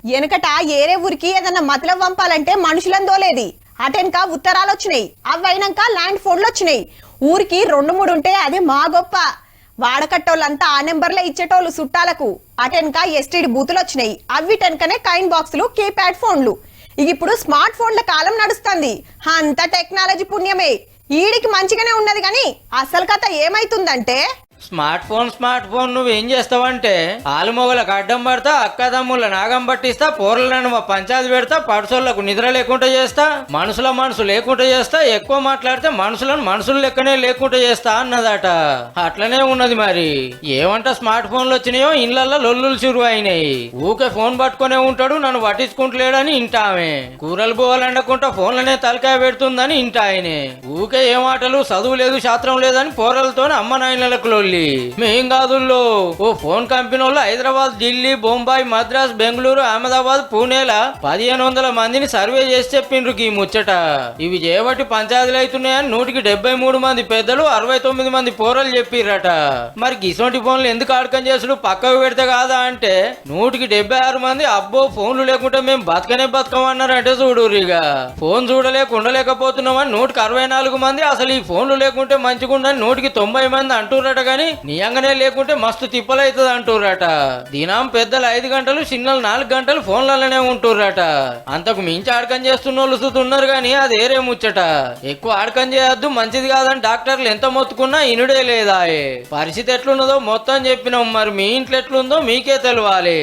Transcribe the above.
వెనకట ఏరే ఊరికి ఏదన్నా మతలం పంపాలంటే మనుషులను దోలేది. అటెనక ఉత్తరాలు వచ్చినాయి, అవి అయినాక ల్యాండ్ ఫోన్లు వచ్చినాయి. ఊరికి 2-3 ఉంటే అది మా గొప్ప. వాడకట్టోళ్ళంతా ఆ నెంబర్లే ఇచ్చేటోళ్ళు చుట్టాలకు. అటెనక ఎస్టీడీ బూతులు వచ్చినాయి, అవిటెనకనే కాయిన్ బాక్సులు, కీప్యాడ్ ఫోన్లు. ఇప్పుడు స్మార్ట్ ఫోన్ల కాలం నడుస్తుంది. అంత టెక్నాలజీ పుణ్యమే. ఈడికి మంచిగానే ఉన్నది కానీ అసలు కథ ఏమైతుందంటే స్మార్ట్ ఫోన్ నువ్వేం చేస్తావంటే ఆలుమొగలకు అడ్డం పడతా, అక్కదమ్ముల నాగం పట్టిస్తా, పోరలను పంచాయతీ పెడతా, పడుసోళ్లకు నిద్ర లేకుండా చేస్తా, మనసు లేకుండా చేస్తా, ఎక్కువ మాట్లాడితే మనుషులు లెక్కనే లేకుండా చేస్తా అన్నదట. అట్లనే ఉన్నది మరి. ఏమంట స్మార్ట్ ఫోన్లు వచ్చినాయో ఇళ్లల్లో లొల్లులు చురువు అయినాయి. ఊకే ఫోన్ పట్టుకునే ఉంటాడు, నన్ను పట్టించుకుంటలేడని ఇంటామే. కూరలు పోవాలనుకుంటా ఫోన్లనే తలకాయ పెడుతుందని ఇంటాయనే. ఊకే ఏ మాటలు, చదువు లేదు శాస్త్రం లేదని పోరలతో అమ్మ నాయనలకు లొల్లి. మేం కాదుల్లో ఓ ఫోన్ కంపెనీ వాళ్ళు హైదరాబాద్, ఢిల్లీ, బొంబాయి, మద్రాస్, బెంగళూరు, అహ్మదాబాద్, పూణేల 1500 మందిని సర్వే చేసి చెప్పిండ్రు ఈ ముచ్చట. ఇవి చేయబట్టి పంచాయతీలు అవుతున్నాయని 173 మంది పెద్దలు, 69 మంది పోరలు చెప్పిర్రట. మరి గిసోంటి ఫోన్లు ఎందుకు అడకం చేసుడు, పక్కకు పెడితే కాదా అంటే 176 మంది అబ్బో ఫోన్లు లేకుంటే మేము బతకమన్నారంటే చూడురిగా. ఫోన్ ఉండలేకపోతున్నామని 164 మంది, అసలు ఈ ఫోన్లు లేకుంటే మంచిగుండని 190 మంది అంటుర్రట. గాని నియంగానే లేకుంటే మస్తు తిప్పలైతుంది అంటుర్రట. దినం పెద్దలు 5 గంటలు, చిన్నలు 4 గంటలు ఫోన్లలోనే ఉంటుర్రట. అంతకు మించి ఆడకం చేస్తున్న వాళ్ళు ఉన్నారు గాని అది ఏరే ముచ్చట. ఎక్కువ ఆడకం చేయొద్దు, మంచిది కాదని డాక్టర్లు ఎంత మొత్తుకున్నా ఇనుడే లేదా. పరిస్థితి ఎట్లున్నదో మొత్తం చెప్పినాం. మరి మీ ఇంట్లో ఎట్లుందో మీకే తెలవాలి.